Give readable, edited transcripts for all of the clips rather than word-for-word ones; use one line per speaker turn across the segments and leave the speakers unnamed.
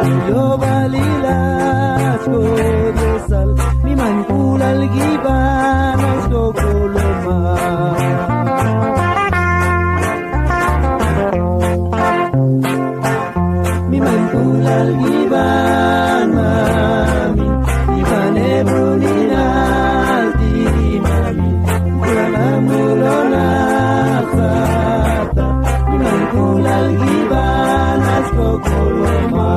yo balilas ko desal mi man kulal gibanas ko kuloma mi man kulal giban mami iban ebruninal di mami kulala mulona khata mi man kulal gibanas ko kuloma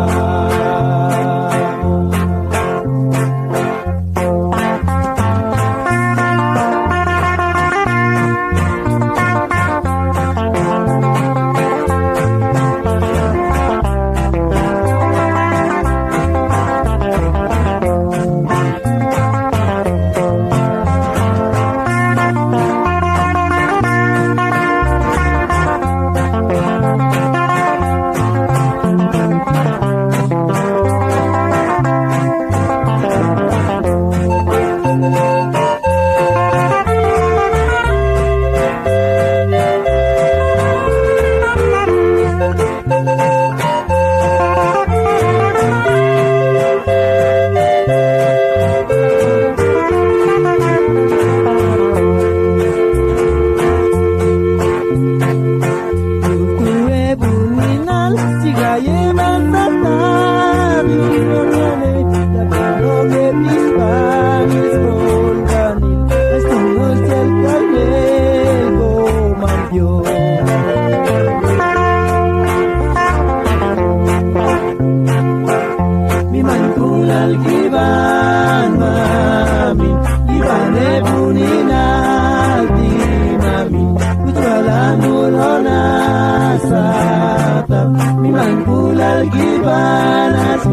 Algiban mami iban ebuninal di mami kutwala mulona sata mi man kulal giban as